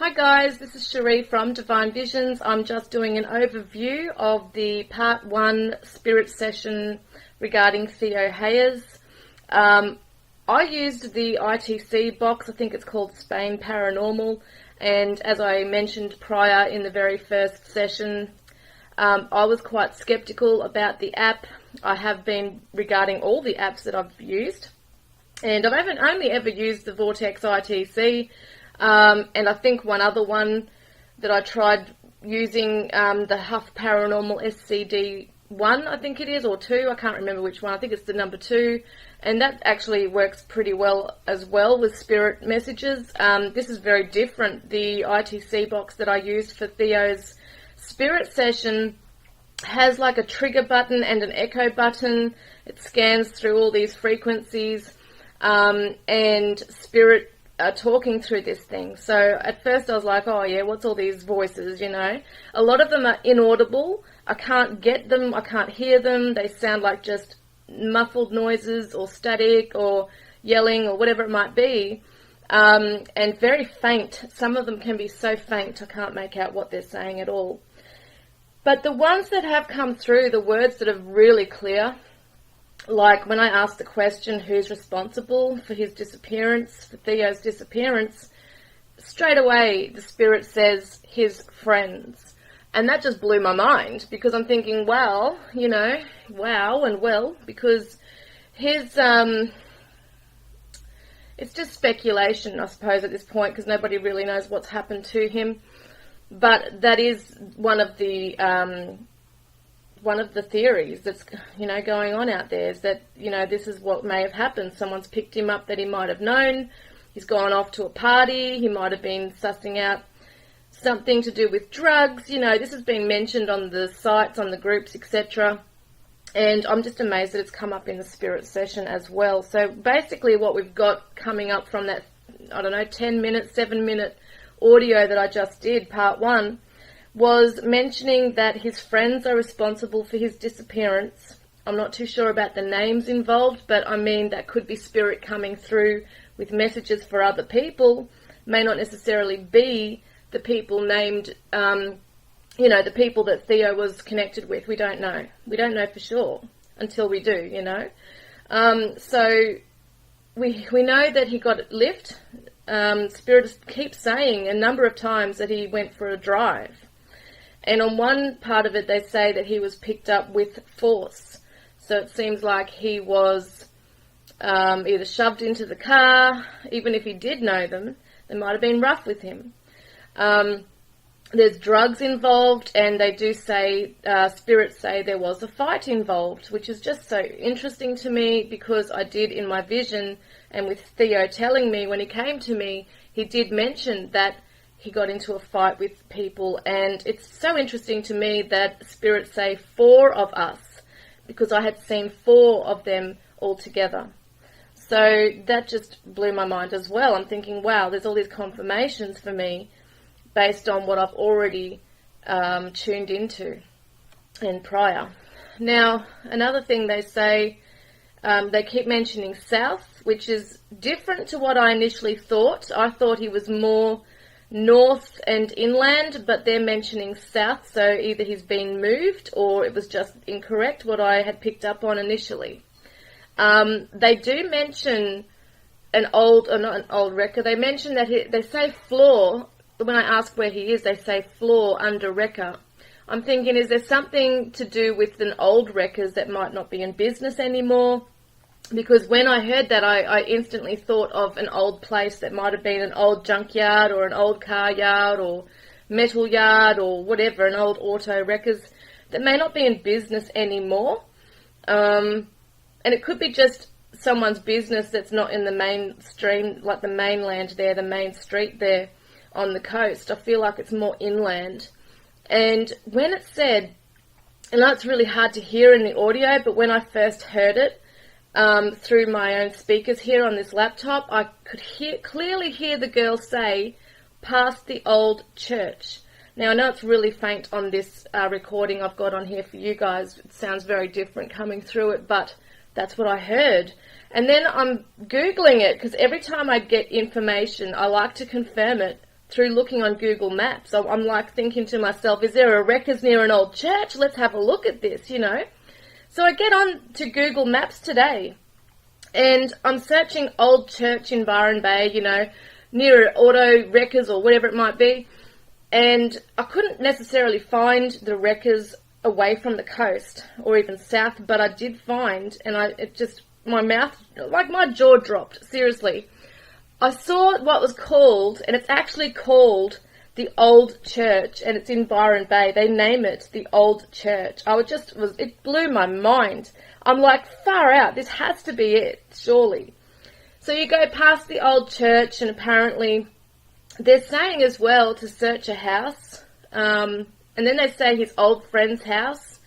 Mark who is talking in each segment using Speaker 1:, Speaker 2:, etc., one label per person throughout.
Speaker 1: Hi guys, this is Cherie from Divine Visions. I'm just doing an overview of the part 1 spirit session regarding Theo Hayez. I used the ITC box, I think it's called Spain Paranormal, and as I mentioned prior in the very first session, I was quite skeptical about the app. I have been regarding all the apps that I've used, and I haven't only ever used the Vortex ITC. And I think one other one that I tried using, the Huff Paranormal SCD1, I think it is, or 2, I can't remember which one, I think it's the number 2, and that actually works pretty well as well with spirit messages. This is very different. The ITC box that I used for Theo's spirit session has like a trigger button and an echo button. It scans through all these frequencies, and spirit talking through this thing. So at first I was like, oh yeah, what's all these voices, you know? A lot of them are inaudible. I can't get them, I can't hear them. They sound like just muffled noises or static or yelling or whatever it might be, and very faint. Some of them can be so faint I can't make out what they're saying at all. But the ones that have come through, the words that are really clear, like when I asked the question, who's responsible for his disappearance, for Theo's disappearance, straight away the spirit says his friends. And that just blew my mind, because I'm thinking, wow, you know, wow and well, because his, it's just speculation, I suppose, at this point, because nobody really knows what's happened to him. But that is one of the theories that's, you know, going on out there, is that, you know, this is what may have happened. Someone's picked him up that he might have known. He's gone off to a party. He might have been sussing out something to do with drugs. You know, this has been mentioned on the sites, on the groups, etc. And I'm just amazed that it's come up in the spirit session as well. So basically what we've got coming up from that, I don't know, 10-minute, 7-minute audio that I just did, part 1, was mentioning that his friends are responsible for his disappearance. I'm not too sure about the names involved, but I mean that could be spirit coming through with messages for other people. May not necessarily be the people named, you know, the people that Theo was connected with. We don't know. We don't know for sure until we do, you know. So we know that he got lift. Spirit keeps saying a number of times that he went for a drive. And on one part of it, they say that he was picked up with force. So it seems like he was either shoved into the car. Even if he did know them, they might have been rough with him. There's drugs involved, and they do say, spirits say there was a fight involved, which is just so interesting to me, because I did in my vision, and with Theo telling me when he came to me, he did mention that he got into a fight with people. And it's so interesting to me that spirits say 4 of us, because I had seen 4 of them all together. So that just blew my mind as well. I'm thinking, wow, there's all these confirmations for me based on what I've already tuned into and prior. Now, another thing they say, they keep mentioning south, which is different to what I initially thought. I thought he was more north and inland, but they're mentioning south, so either he's been moved or it was just incorrect what I had picked up on initially. They do mention an old, or not an old wrecker, they mention that they say floor. When I ask where he is, they say floor under wrecker. I'm thinking, is there something to do with an old wreckers that might not be in business anymore? Because when I heard that, I instantly thought of an old place that might have been an old junkyard or an old car yard or metal yard or whatever, an old auto wreckers that may not be in business anymore. And it could be just someone's business that's not in the mainstream, like the mainland there, the main street there on the coast. I feel like it's more inland. And when it said, and that's really hard to hear in the audio, but when I first heard it, through my own speakers here on this laptop, I could clearly hear the girl say, past the old church. Now, I know it's really faint on this recording I've got on here for you guys. It sounds very different coming through it, but that's what I heard. And then I'm Googling it, because every time I get information, I like to confirm it through looking on Google Maps. So I'm like thinking to myself, is there a wreckers near an old church? Let's have a look at this, you know. So I get on to Google Maps today, and I'm searching old church in Byron Bay, you know, near auto wreckers or whatever it might be. And I couldn't necessarily find the wreckers away from the coast or even south, but I did find, and my mouth, like my jaw dropped, seriously. I saw what was called, and it's actually called the Old Church, and it's in Byron Bay. They name it the Old Church. It blew my mind. I'm like, far out, this has to be it, surely. So you go past the Old Church, and apparently they're saying as well to search a house, and then they say his old friend's house,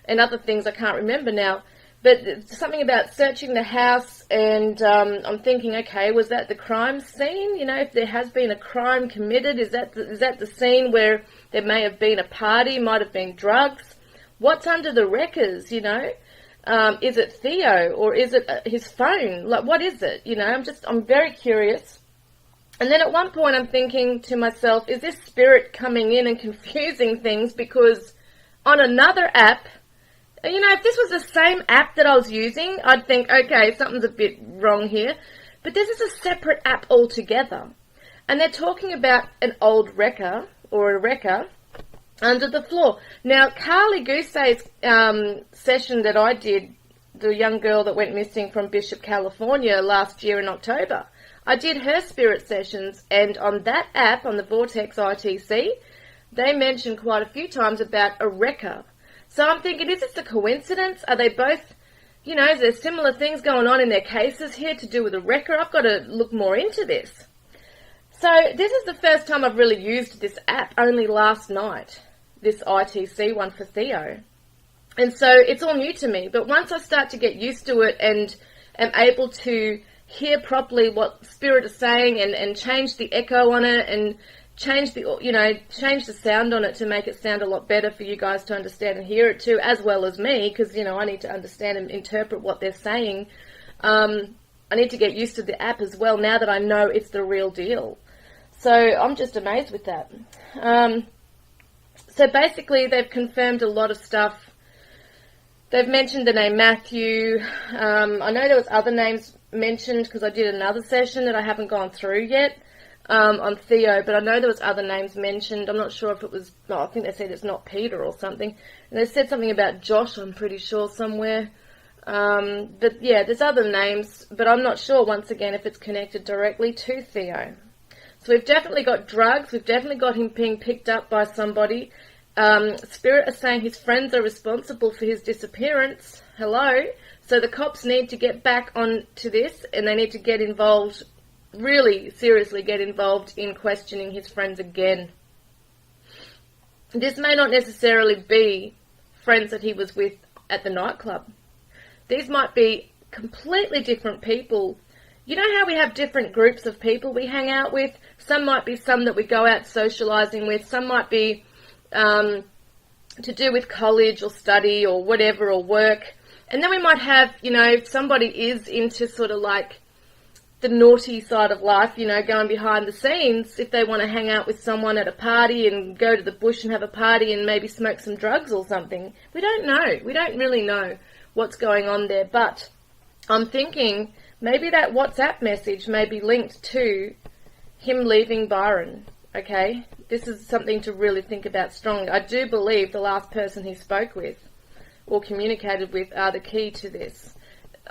Speaker 1: and other things I can't remember now. But something about searching the house, and I'm thinking, okay, was that the crime scene? You know, if there has been a crime committed, is that the scene where there may have been a party, might have been drugs? What's under the wreckers, you know? Is it Theo, or is it his phone? Like, what is it? You know, I'm very curious. And then at one point I'm thinking to myself, is this spirit coming in and confusing things? Because on another app, you know, if this was the same app that I was using, I'd think, okay, something's a bit wrong here. But this is a separate app altogether. And they're talking about an old wrecker, or a wrecker, under the floor. Now, Carly Gousey's session that I did, the young girl that went missing from Bishop, California last year in October, I did her spirit sessions, and on that app, on the Vortex ITC, they mentioned quite a few times about a wrecker. So I'm thinking, is this a coincidence? Are they both, you know, is there similar things going on in their cases here to do with a wrecker? I've got to look more into this. So this is the first time I've really used this app, only last night, this ITC one for Theo. And so it's all new to me. But once I start to get used to it and am able to hear properly what Spirit is saying and change the echo on it and change the sound on it to make it sound a lot better for you guys to understand and hear it too, as well as me, because, you know, I need to understand and interpret what they're saying. I need to get used to the app as well now that I know it's the real deal. So I'm just amazed with that. So basically they've confirmed a lot of stuff. They've mentioned the name Matthew. I know there was other names mentioned because I did another session that I haven't gone through yet. On Theo, but I know there was other names mentioned. I'm not sure if it was, I think they said it's not Peter or something. And they said something about Josh, I'm pretty sure, somewhere. But yeah, there's other names, but I'm not sure, once again, if it's connected directly to Theo. So we've definitely got drugs. We've definitely got him being picked up by somebody. Spirit are saying his friends are responsible for his disappearance. Hello? So the cops need to get back on to this, and they need to get involved, really seriously get involved in questioning his friends again. This may not necessarily be friends that he was with at the nightclub. These might be completely different people. You know how we have different groups of people we hang out with? Some might be some that we go out socializing with. Some might be to do with college or study or whatever, or work. And then we might have, you know, if somebody is into sort of like the naughty side of life, you know, going behind the scenes, if they want to hang out with someone at a party and go to the bush and have a party and maybe smoke some drugs or something. We don't know. We don't really know what's going on there. But I'm thinking maybe that WhatsApp message may be linked to him leaving Byron, okay? This is something to really think about strongly. I do believe the last person he spoke with or communicated with are the key to this.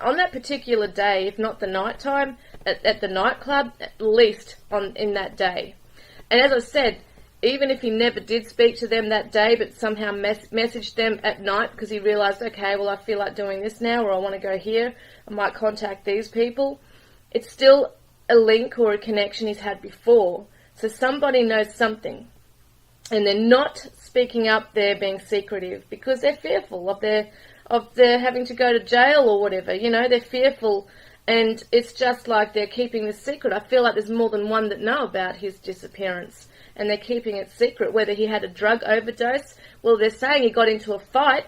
Speaker 1: On that particular day, if not the night time, at the nightclub, at least in that day. And as I said, even if he never did speak to them that day, but somehow messaged them at night because he realised, okay, well, I feel like doing this now, or I want to go here, I might contact these people, it's still a link or a connection he's had before. So somebody knows something. And they're not speaking up, they're being secretive because they're fearful of their having to go to jail or whatever, you know, they're fearful, and it's just like they're keeping this secret. I feel like there's more than one that know about his disappearance, and they're keeping it secret, whether he had a drug overdose. Well, they're saying he got into a fight,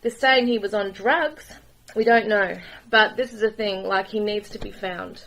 Speaker 1: they're saying he was on drugs, we don't know, but this is a thing, like, he needs to be found.